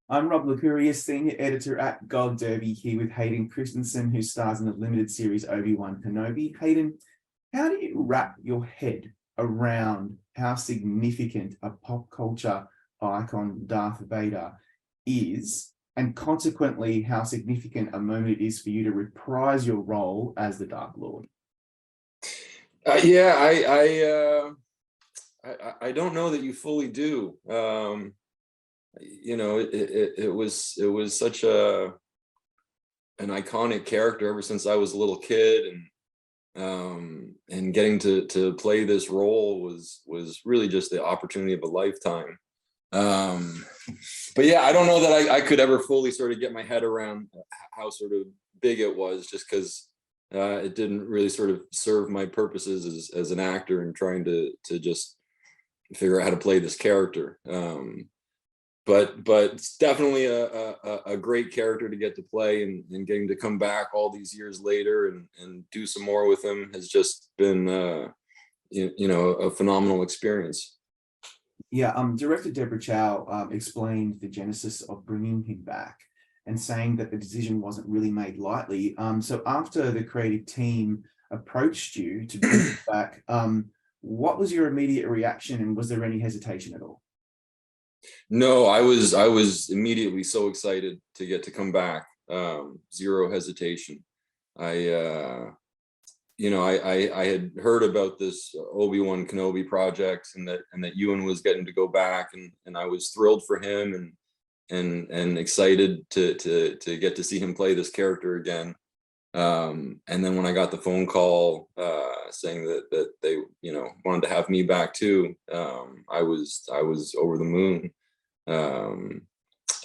I'm Rob Licuria, Senior Editor at Gold Derby, here with Hayden Christensen, who stars in the limited series Obi-Wan Kenobi. Hayden, how do you wrap your head around how significant a pop culture icon Darth Vader is, and consequently how significant a moment it is for you to reprise your role as the Dark Lord? Yeah, I don't know that you fully do. It was such an iconic character ever since I was a little kid, and getting to play this role was really just the opportunity of a lifetime. But yeah, I don't know that I could ever fully sort of get my head around how sort of big it was, just because it didn't really sort of serve my purposes as an actor and trying to just figure out how to play this character. But it's definitely a great character to get to play, and getting to come back all these years later and do some more with him has just been a phenomenal experience. Yeah, director Deborah Chow explained the genesis of bringing him back and saying that the decision wasn't really made lightly. So after the creative team approached you to bring him back, what was your immediate reaction, and was there any hesitation at all? No, I was immediately so excited to get to come back. Zero hesitation. I had heard about this Obi-Wan Kenobi project, and that Ewan was getting to go back, and I was thrilled for him, and excited to get to see him play this character again. And then when I got the phone call saying that they wanted to have me back too, I was over the moon. And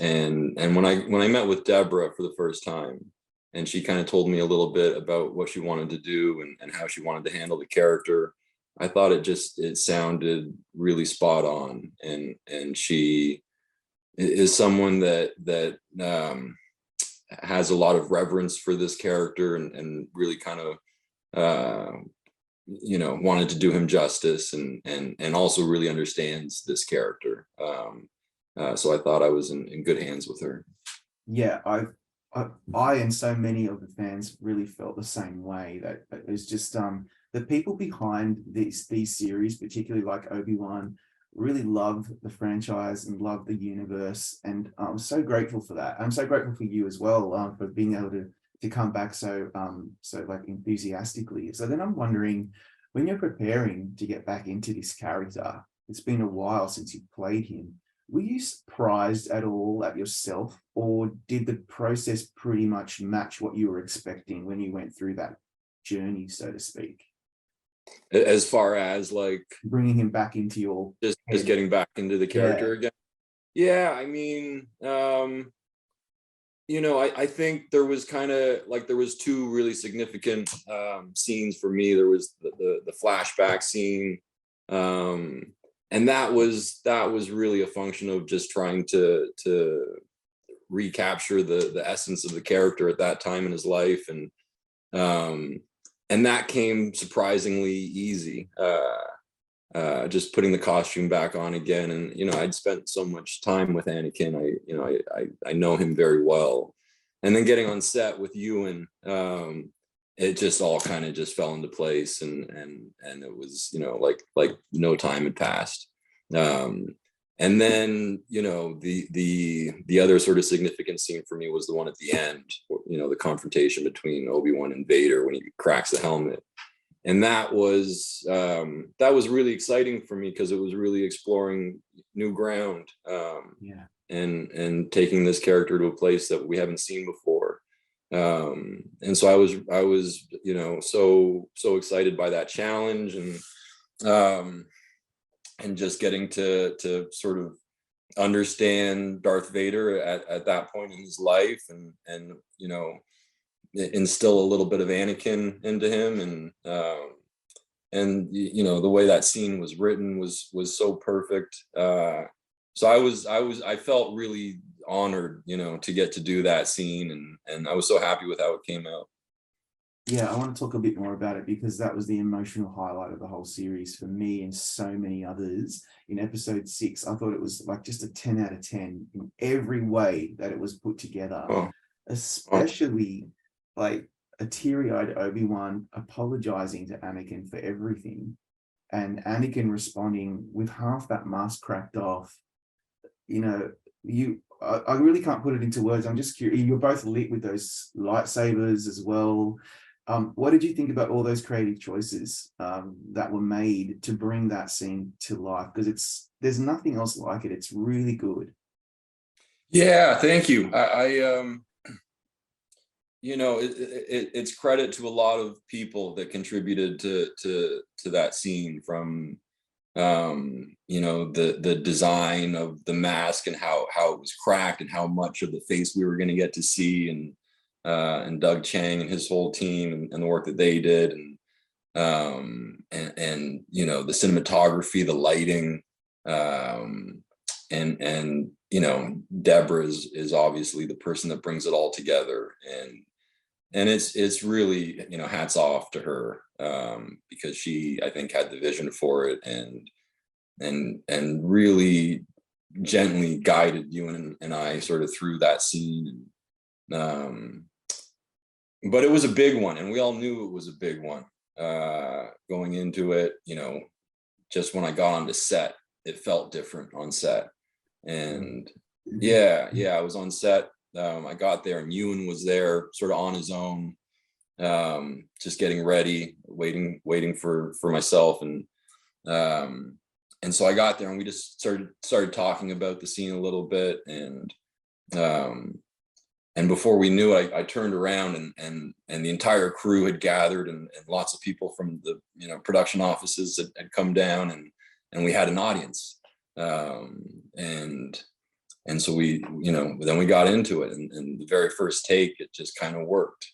when I met with Deborah for the first time, and she kind of told me a little bit about what she wanted to do, and how she wanted to handle the character, I thought it sounded really spot on. And she is someone that has a lot of reverence for this character, and really kind of wanted to do him justice, and also really understands this character. So I thought I was in good hands with her. Yeah, I and so many of the fans really felt the same way, that it's just the people behind these series, particularly like Obi-Wan, really love the franchise and love the universe, and I'm so grateful for that. I'm so grateful for you as well, for being able to come back so like enthusiastically. So then I'm wondering, when you're preparing to get back into this character, it's been a while since you played him. Were you surprised at all at yourself, or did the process pretty much match what you were expecting when you went through that journey, so to speak? As far as like Bringing him back into your just getting back into the character again. Yeah, I mean, I think there was kind of like, there was two really significant scenes for me. There was the flashback scene, and that was really a function of just trying to recapture the essence of the character at that time in his life, and that came surprisingly easy. Just putting the costume back on again, and I'd spent so much time with Anakin. I know him very well, and then getting on set with Ewan, it just all kind of just fell into place, and it was like no time had passed. And then the other sort of significant scene for me was the one at the end, the confrontation between Obi-Wan and Vader when he cracks the helmet. And that was really exciting for me, because it was really exploring new ground, and taking this character to a place that we haven't seen before. And so I was so excited by that challenge, and just getting to sort of understand Darth Vader at that point in his life, and instill a little bit of Anakin into him, and the way that scene was written was so perfect. So I felt really honored, to get to do that scene, and I was so happy with how it came out. Yeah, I want to talk a bit more about it because that was the emotional highlight of the whole series for me and so many others. In episode 6, I thought it was like just a 10 out of 10 in every way that it was put together, Oh, oh. especially like a teary-eyed Obi-Wan apologizing to Anakin for everything and Anakin responding with half that mask cracked off. You know, I really can't put it into words. I'm just curious. You're both lit with those lightsabers as well. What did you think about all those creative choices that were made to bring that scene to life? Because there's nothing else like it. It's really good. Yeah, thank you. It's credit to a lot of people that contributed to that scene, from the design of the mask and how it was cracked and how much of the face we were going to get to see, and Doug Chang and his whole team, and the work that they did, and the cinematography, the lighting, and Deborah is obviously the person that brings it all together, and it's really, hats off to her, because she, I think, had the vision for it, and really gently guided Ewan and I sort of through that scene. But it was a big one, and we all knew it was a big one going into it. Just when I got onto set, it felt different on set, and yeah, I was on set. I got there, and Ewan was there, sort of on his own, just getting ready, waiting for myself, and so I got there, and we just started talking about the scene a little bit, and before we knew it, I turned around, and the entire crew had gathered, and lots of people from the production offices had come down, and we had an audience, and so we then we got into it, and the very first take, it just kind of worked,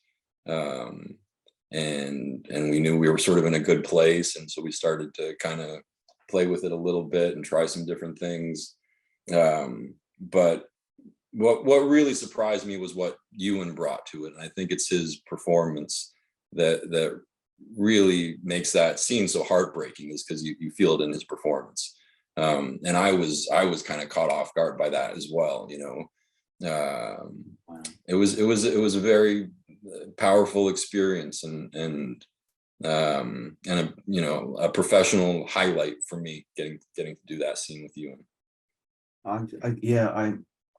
and we knew we were sort of in a good place, and so we started to kind of play with it a little bit and try some different things, but what really surprised me was what Ewan brought to it, and I think it's his performance that really makes that scene so heartbreaking, is because you feel it in his performance, and I was kind of caught off guard by that as well. It was a very powerful experience, and a professional highlight for me, getting to do that scene with Ewan.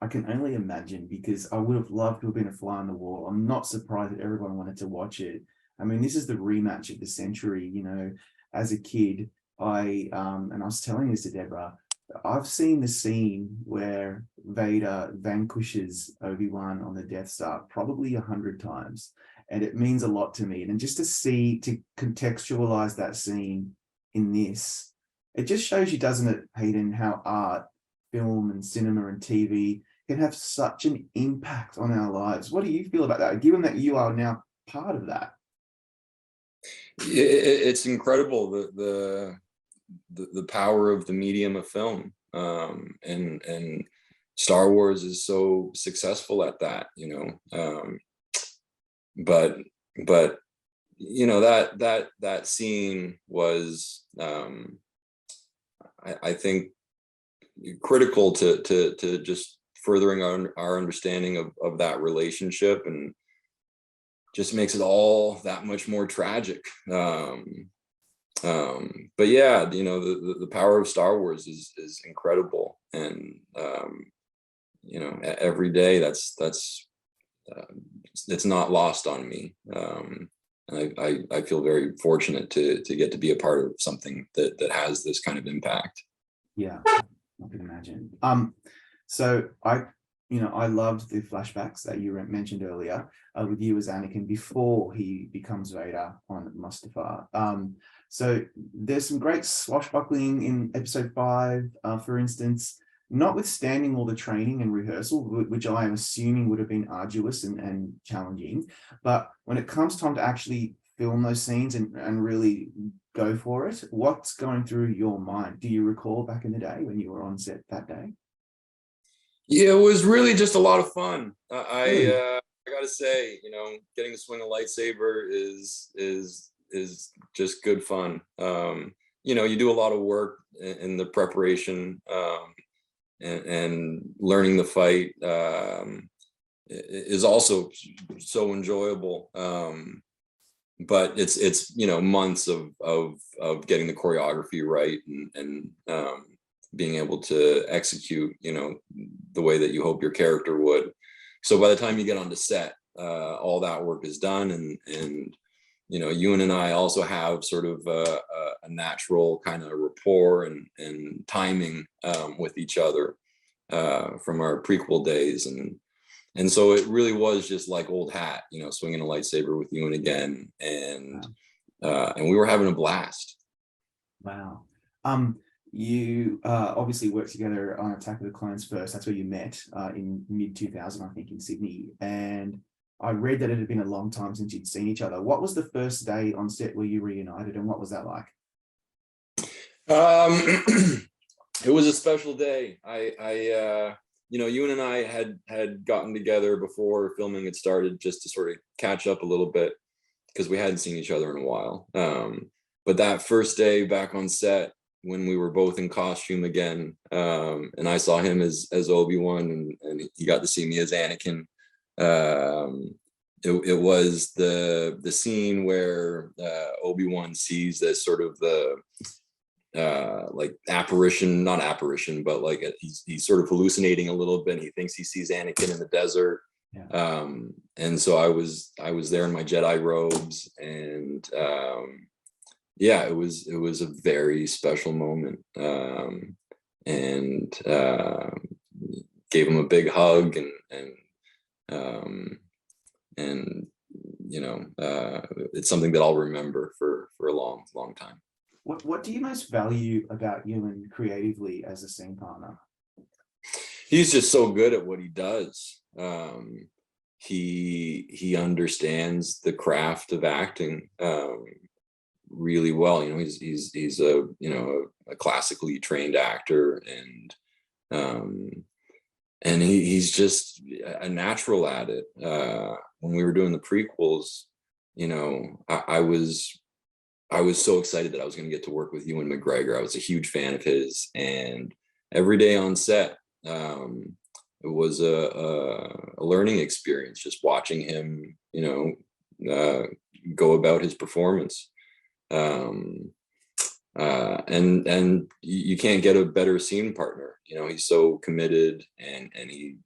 I can only imagine, because I would have loved to have been a fly on the wall. I'm not surprised that everyone wanted to watch it. I mean, this is the rematch of the century. As a kid, and I was telling this to Deborah, I've seen the scene where Vader vanquishes Obi-Wan on the Death Star probably 100 times, and it means a lot to me. And just to contextualize that scene in this, it just shows you, doesn't it, Hayden, how art, film and cinema and TV can have such an impact on our lives. What do you feel about that, given that you are now part of that? It's incredible, the power of the medium of film, and Star Wars is so successful at that, but that scene was, I think, critical to just furthering our understanding of that relationship, and just makes it all that much more tragic. But yeah, the power of Star Wars is incredible, and every day that's it's not lost on me. And I feel very fortunate to get to be a part of something that has this kind of impact. Yeah, I can imagine. So I loved the flashbacks that you mentioned earlier with you as Anakin before he becomes Vader on Mustafar. So there's some great swashbuckling in episode 5, for instance, notwithstanding all the training and rehearsal, which I am assuming would have been arduous and challenging. But when it comes time to actually film those scenes and really go for it, what's going through your mind? Do you recall back in the day when you were on set that day? Yeah, it was really just a lot of fun. I gotta say, getting to swing a lightsaber is just good fun. You do a lot of work in the preparation, and learning the fight is also so enjoyable. But it's months of getting the choreography right, and being able to execute the way that you hope your character would. So by the time you get onto set, all that work is done, and Ewan and I also have sort of a natural kind of rapport and timing with each other from our prequel days, and so it really was just like old hat, swinging a lightsaber with Ewan again, and we were having a blast. Wow. You obviously worked together on Attack of the Clones first. That's where you met in mid-2000, I think, in Sydney. And I read that it had been a long time since you'd seen each other. What was the first day on set where you reunited, and what was that like? It was a special day. Ewan and I had gotten together before filming had started, just to sort of catch up a little bit, because we hadn't seen each other in a while. But that first day back on set, when we were both in costume again, and I saw him as Obi-Wan, and he got to see me as Anakin. It was the scene where Obi-Wan sees this sort of the like apparition, not apparition, but like he's sort of hallucinating a little bit. He thinks he sees Anakin in the desert. Yeah. And so I was there in my Jedi robes, and yeah, it was a very special moment, and gave him a big hug, and it's something that I'll remember for a long time. What do you most value about Ewan creatively as a scene partner? He's just so good at what he does. He understands the craft of acting really well. He's a classically trained actor, and he's just a natural at it. When we were doing the prequels, I was so excited that I was going to get to work with Ewan McGregor. I was a huge fan of his, and every day on set, it was a learning experience, just watching him, go about his performance. And you can't get a better scene partner. He's so committed, and he,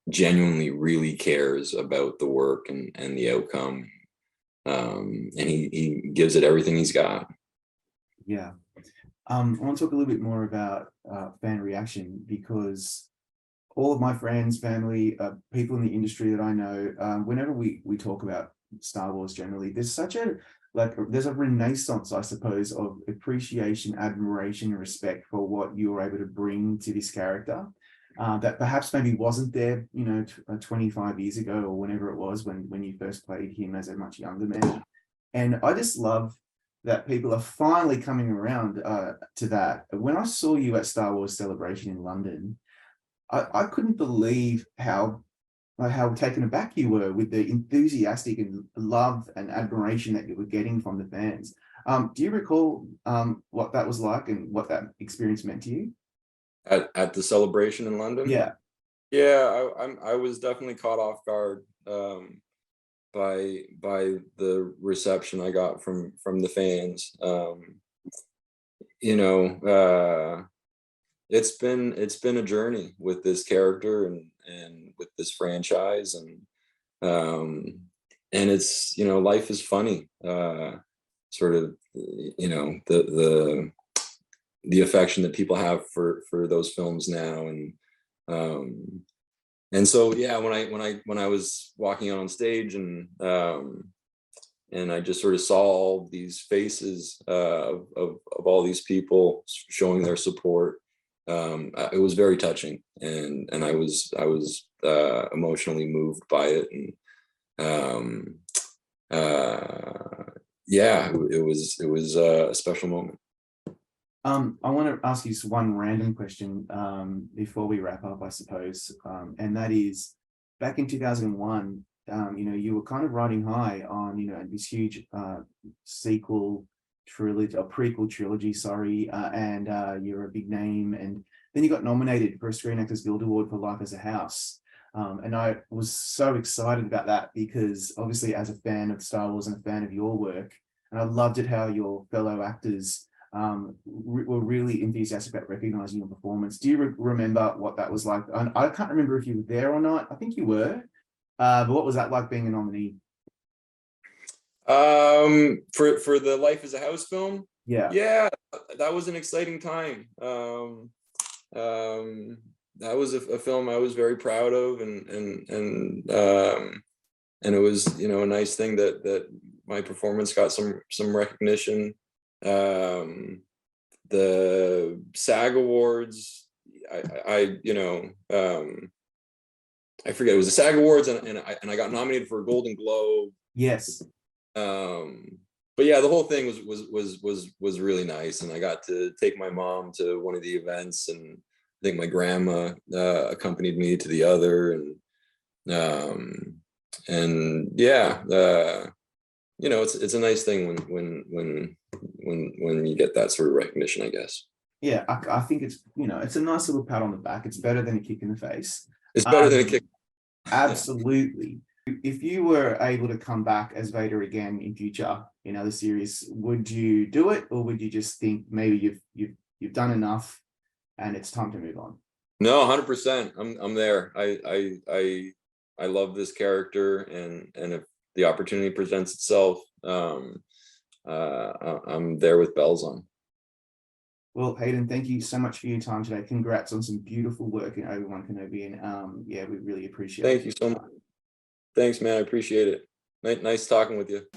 genuinely really cares about the work and the outcome. And he gives it everything he's got. Yeah. I want to talk a little bit more about fan reaction, because all of my friends, family, people in the industry that I know, whenever we talk about Star Wars generally, there's there's a renaissance, I suppose, of appreciation, admiration, and respect for what you were able to bring to this character. That perhaps maybe wasn't there, 25 years ago, or whenever it was when you first played him as a much younger man. And I just love that people are finally coming around to that. When I saw you at Star Wars Celebration in London, I couldn't believe how taken aback you were with the enthusiastic and love and admiration that you were getting from the fans. Do you recall what that was like and what that experience meant to you? At the celebration in London? Yeah. I was definitely caught off guard by the reception I got from the fans. It's been a journey with this character and with this franchise, and it's, life is funny, sort of, the affection that people have for those films now, and so yeah, when I was walking out on stage, and I just sort of saw all these faces of all these people showing their support, it was very touching, and I was emotionally moved by it, and yeah, it was a special moment. I want to ask you one random question before we wrap up, I suppose, and that is, back in 2001, you were kind of riding high on, this huge sequel trilogy, or prequel trilogy, sorry, and you're a big name. And then you got nominated for a Screen Actors Guild Award for Life as a House. And I was so excited about that because obviously as a fan of Star Wars and a fan of your work, and I loved it how your fellow actors were really enthusiastic about recognizing your performance. Do you remember what that was like? I can't remember if you were there or not. I think you were. But what was that like being a nominee? For the Life as a House film? Yeah, that was an exciting time. That was a film I was very proud of, and it was, a nice thing that my performance got some recognition. The SAG Awards, I forget, it was the SAG Awards, and I got nominated for a Golden Globe. yes. But yeah, the whole thing was really nice, and I got to take my mom to one of the events, and I think my grandma accompanied me to the other, and yeah, it's a nice thing when you get that sort of recognition, I guess. Yeah, I think it's it's a nice little pat on the back. It's better than a kick in the face. It's better than a kick. Absolutely. If you were able to come back as Vader again in future in other series, would you do it, or would you just think maybe you've done enough and it's time to move on? No, 100%. I'm there. I love this character, and if the opportunity presents itself, I'm there with bells on. Well, Hayden, thank you so much for your time today. Congrats on some beautiful work in Obi-Wan Kenobi, and yeah, we really appreciate it. Thank you so much. Thanks, man. I appreciate it. Nice talking with you.